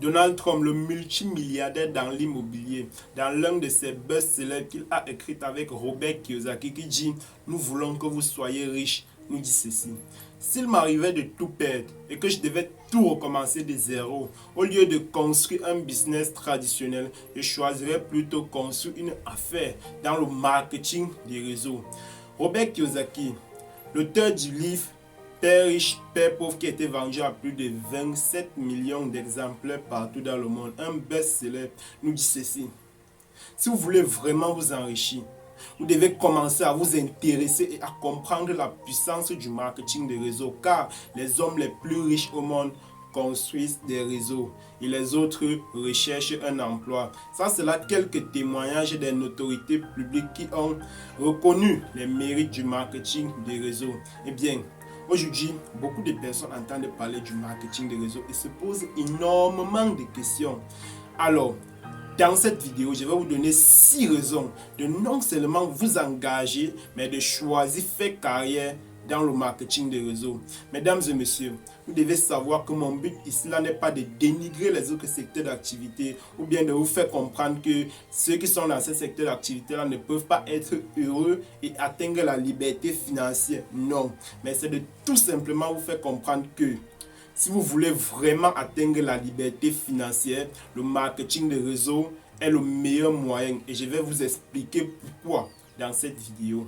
Donald Trump, le multimilliardaire dans l'immobilier, dans l'un de ses best-sellers qu'il a écrit avec Robert Kiyosaki, qui dit « Nous voulons que vous soyez riches », nous dit ceci. S'il m'arrivait de tout perdre et que je devais tout recommencer de zéro, au lieu de construire un business traditionnel, je choisirais plutôt construire une affaire dans le marketing des réseaux. Robert Kiyosaki, l'auteur du livre Père riche, Père pauvre, qui a été vendu à plus de 27 millions d'exemplaires partout dans le monde, un best-seller, nous dit ceci. Si vous voulez vraiment vous enrichir, vous devez commencer à vous intéresser et à comprendre la puissance du marketing des réseaux, car les hommes les plus riches au monde construisent des réseaux et les autres recherchent un emploi. Ça, c'est là quelques témoignages des autorités publiques qui ont reconnu les mérites du marketing des réseaux. Eh bien, aujourd'hui, beaucoup de personnes entendent parler du marketing des réseaux et se posent énormément de questions. Alors, dans cette vidéo, je vais vous donner 6 raisons de non seulement vous engager, mais de choisir faire carrière dans le marketing des réseaux. Mesdames et messieurs, vous devez savoir que mon but ici n'est pas de dénigrer les autres secteurs d'activité ou bien de vous faire comprendre que ceux qui sont dans ces secteurs d'activité-là ne peuvent pas être heureux et atteindre la liberté financière. Non, mais c'est de tout simplement vous faire comprendre que si vous voulez vraiment atteindre la liberté financière, le marketing de réseau est le meilleur moyen et je vais vous expliquer pourquoi dans cette vidéo.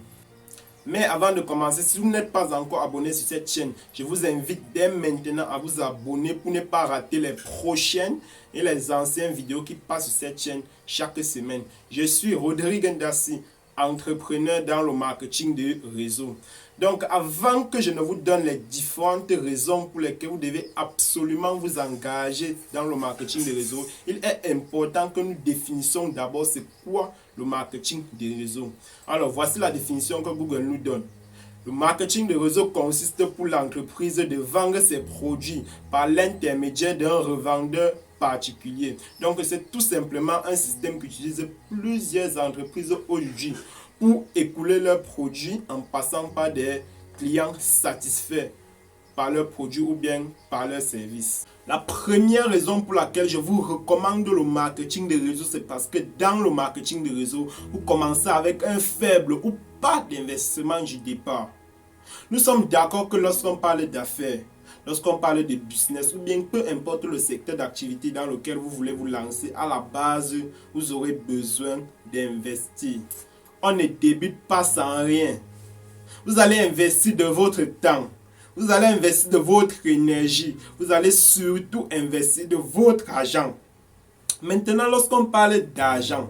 Mais avant de commencer, si vous n'êtes pas encore abonné sur cette chaîne, je vous invite dès maintenant à vous abonner pour ne pas rater les prochaines et les anciennes vidéos qui passent sur cette chaîne chaque semaine. Je suis Rodrigue Ndassi, entrepreneur dans le marketing de réseau. Donc, avant que je ne vous donne les différentes raisons pour lesquelles vous devez absolument vous engager dans le marketing de réseau, il est important que nous définissions d'abord c'est quoi le marketing de réseau. Alors, voici la définition que Google nous donne. Le marketing de réseau consiste pour l'entreprise de vendre ses produits par l'intermédiaire d'un revendeur particulier. Donc, c'est tout simplement un système qu'utilisent plusieurs entreprises aujourd'hui pour écouler leurs produits en passant par des clients satisfaits par leurs produits ou bien par leurs services. La première raison pour laquelle je vous recommande le marketing de réseau, c'est parce que dans le marketing de réseau, vous commencez avec un faible ou pas d'investissement du départ. Nous sommes d'accord que lorsqu'on parle d'affaires, lorsqu'on parle de business ou bien peu importe le secteur d'activité dans lequel vous voulez vous lancer, à la base, vous aurez besoin d'investir. On ne débute pas sans rien. Vous allez investir de votre temps. Vous allez investir de votre énergie. Vous allez surtout investir de votre argent. Maintenant, lorsqu'on parle d'argent,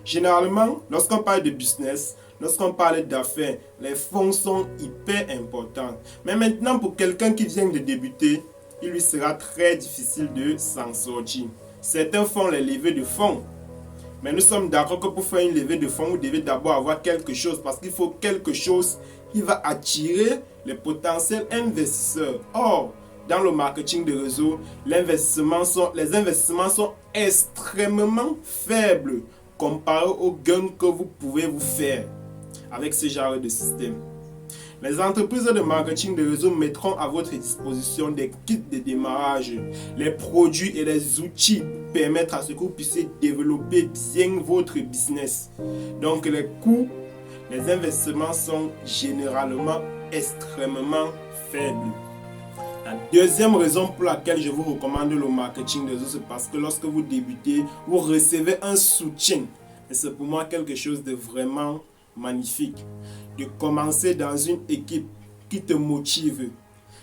généralement, lorsqu'on parle de business, lorsqu'on parle d'affaires, les fonds sont hyper importants. Mais maintenant, pour quelqu'un qui vient de débuter, il lui sera très difficile de s'en sortir. Certains font les levées de fonds. Mais nous sommes d'accord que pour faire une levée de fonds, vous devez d'abord avoir quelque chose parce qu'il faut quelque chose qui va attirer les potentiels investisseurs. Or, dans le marketing de réseau, les investissements sont extrêmement faibles comparé aux gains que vous pouvez vous faire avec ce genre de système. Les entreprises de marketing de réseau mettront à votre disposition des kits de démarrage, les produits et les outils pour permettre à ce que vous puissiez développer bien votre business. Donc les coûts, les investissements sont généralement extrêmement faibles. La deuxième raison pour laquelle je vous recommande le marketing de réseau, c'est parce que lorsque vous débutez, vous recevez un soutien. Et c'est pour moi quelque chose de vraiment magnifique. De commencer dans une équipe qui te motive,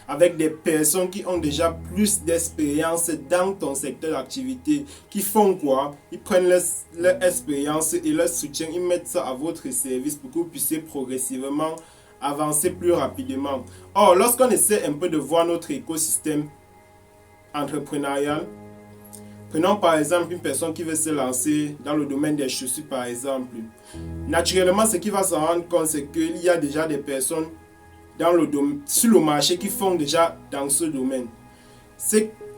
avec des personnes qui ont déjà plus d'expérience dans ton secteur d'activité, qui font quoi? Ils prennent leur expérience et leur soutien, ils mettent ça à votre service pour que vous puissiez progressivement avancer plus rapidement. Or, lorsqu'on essaie un peu de voir notre écosystème entrepreneurial, prenons par exemple une personne qui veut se lancer dans le domaine des chaussures par exemple. Naturellement, ce qu'il va se rendre compte, c'est qu'il y a déjà des personnes sur le marché qui font déjà dans ce domaine.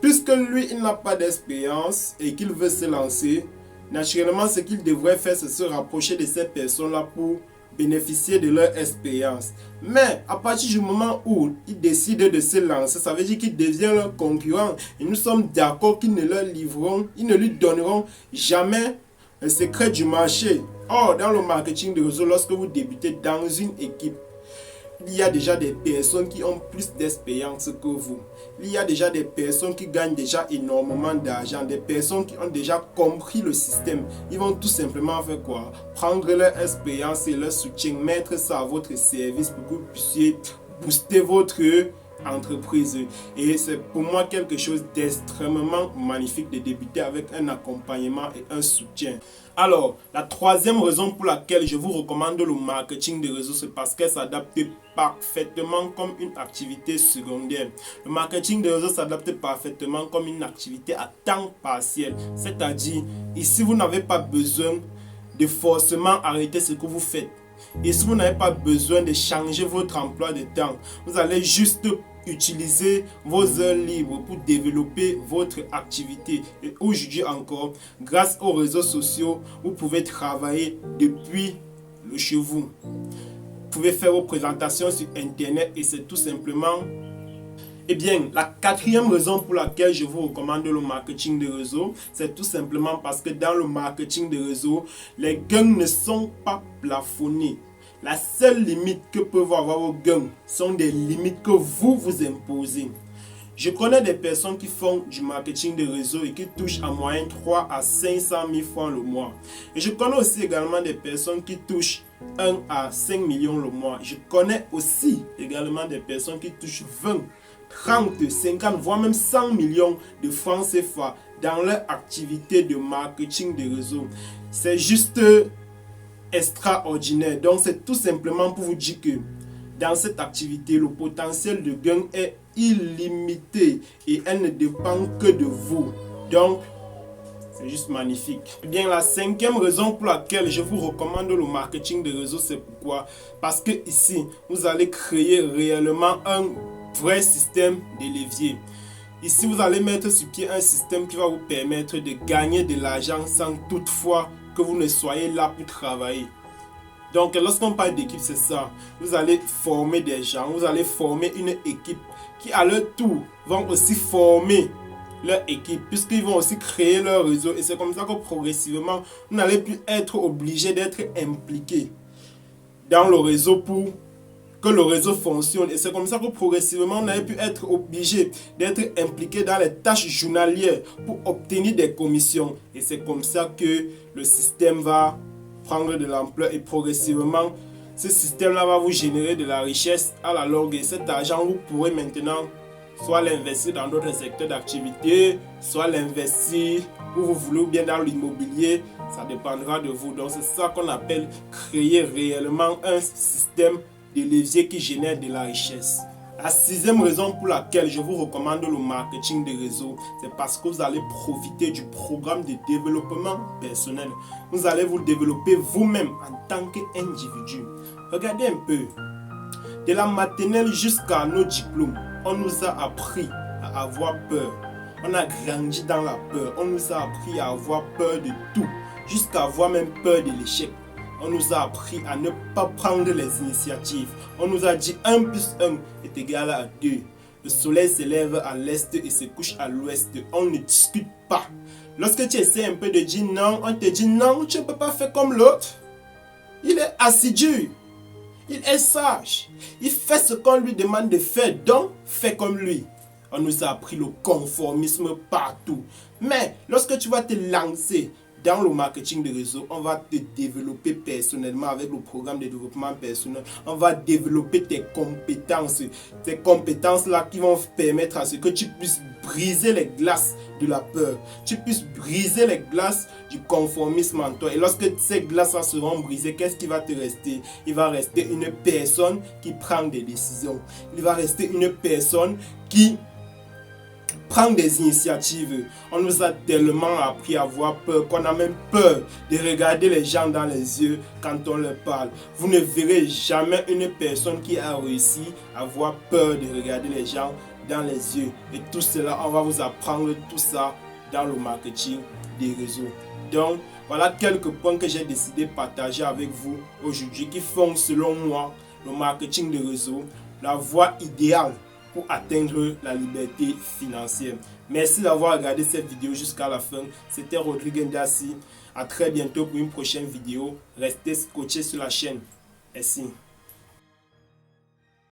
Puisque lui, il n'a pas d'expérience et qu'il veut se lancer, naturellement, ce qu'il devrait faire, c'est se rapprocher de ces personnes-là pour bénéficier de leur expérience. Mais à partir du moment où ils décident de se lancer, ça veut dire qu'ils deviennent leurs concurrents. Et nous sommes d'accord qu'ils ne leur livreront, ils ne lui donneront jamais un secret du marché. Or, dans le marketing de réseau, lorsque vous débutez dans une équipe, il y a déjà des personnes qui ont plus d'expérience que vous. Il y a déjà des personnes qui gagnent déjà énormément d'argent, des personnes qui ont déjà compris le système. Ils vont tout simplement faire quoi? Prendre leur expérience et leur soutien, mettre ça à votre service pour que vous puissiez booster votre entreprise. Et c'est pour moi quelque chose d'extrêmement magnifique de débuter avec un accompagnement et un soutien. Alors, la troisième raison pour laquelle je vous recommande le marketing de réseau, c'est parce qu'elle s'adapte parfaitement comme une activité secondaire. Le marketing de réseau s'adapte parfaitement comme une activité à temps partiel. C'est-à-dire, ici, vous n'avez pas besoin de forcément arrêter ce que vous faites. Et si vous n'avez pas besoin de changer votre emploi de temps, vous allez juste utiliser vos heures libres pour développer votre activité. Et aujourd'hui encore, grâce aux réseaux sociaux, vous pouvez travailler depuis le chez vous. Vous pouvez faire vos présentations sur Internet et c'est tout simplement... Eh bien, la quatrième raison pour laquelle je vous recommande le marketing de réseau, c'est tout simplement parce que dans le marketing de réseau, les gains ne sont pas plafonnés. La seule limite que peuvent avoir vos gains sont des limites que vous vous imposez. Je connais des personnes qui font du marketing de réseau et qui touchent en moyenne 3 à 500 000 francs le mois. Et je connais aussi également des personnes qui touchent 1 à 5 millions le mois. Je connais aussi également des personnes qui touchent 20, 30, 50, voire même 100 millions de francs CFA dans leur activité de marketing de réseau. C'est juste extraordinaire. Donc c'est tout simplement pour vous dire que dans cette activité, le potentiel de gain est illimité et elle ne dépend que de vous. Donc, c'est juste magnifique. Eh bien, la cinquième raison pour laquelle je vous recommande le marketing de réseau, c'est pourquoi? Parce que ici, vous allez créer réellement un vrai système de levier. Ici, vous allez mettre sur pied un système qui va vous permettre de gagner de l'argent sans toutefois que vous ne soyez là pour travailler. Donc, lorsqu'on parle d'équipe, c'est ça. Vous allez former des gens, vous allez former une équipe qui, à leur tour, vont aussi former leur équipe, puisqu'ils vont aussi créer leur réseau. Et c'est comme ça que progressivement, vous n'allez plus être obligé d'être impliqué dans le réseau pour que le réseau fonctionne. Et c'est comme ça que progressivement, vous n'allez plus être obligé d'être impliqué dans les tâches journalières pour obtenir des commissions. Et c'est comme ça que le système va prendre de l'ampleur et progressivement, ce système-là va vous générer de la richesse à la longue. Et cet argent, vous pourrez maintenant soit l'investir dans d'autres secteurs d'activité, soit l'investir où vous voulez ou bien dans l'immobilier. Ça dépendra de vous. Donc c'est ça qu'on appelle créer réellement un système de levier qui génère de la richesse. La sixième raison pour laquelle je vous recommande le marketing de réseau, c'est parce que vous allez profiter du programme de développement personnel. Vous allez vous développer vous-même en tant qu'individu. Regardez un peu. De la maternelle jusqu'à nos diplômes, on nous a appris à avoir peur. On a grandi dans la peur. On nous a appris à avoir peur de tout, jusqu'à avoir même peur de l'échec. On nous a appris à ne pas prendre les initiatives. On nous a dit 1 plus 1 est égal à 2. Le soleil se lève à l'est et se couche à l'ouest. On ne discute pas. Lorsque tu essaies un peu de dire non, on te dit non, tu ne peux pas faire comme l'autre. Il est assidu. Il est sage. Il fait ce qu'on lui demande de faire, donc fais comme lui. On nous a appris le conformisme partout. Mais lorsque tu vas te lancer dans le marketing de réseau, on va te développer personnellement avec le programme de développement personnel. On va développer tes compétences. Tes compétences-là qui vont permettre à ce que tu puisses briser les glaces de la peur. Tu puisses briser les glaces du conformisme en toi. Et lorsque ces glaces seront brisées, qu'est-ce qui va te rester? Il va rester une personne qui prend des décisions. Il va rester une personne qui prend des initiatives. On nous a tellement appris à avoir peur qu'on a même peur de regarder les gens dans les yeux quand on leur parle. Vous ne verrez jamais une personne qui a réussi à avoir peur de regarder les gens dans les yeux. Et tout cela, on va vous apprendre tout ça dans le marketing des réseaux. Donc, voilà quelques points que j'ai décidé de partager avec vous aujourd'hui qui font selon moi le marketing de réseau la voie idéale pour atteindre la liberté financière. Merci d'avoir regardé cette vidéo jusqu'à la fin. C'était Rodrigue Ndiassi. À très bientôt pour une prochaine vidéo. Restez scotchés sur la chaîne. Merci.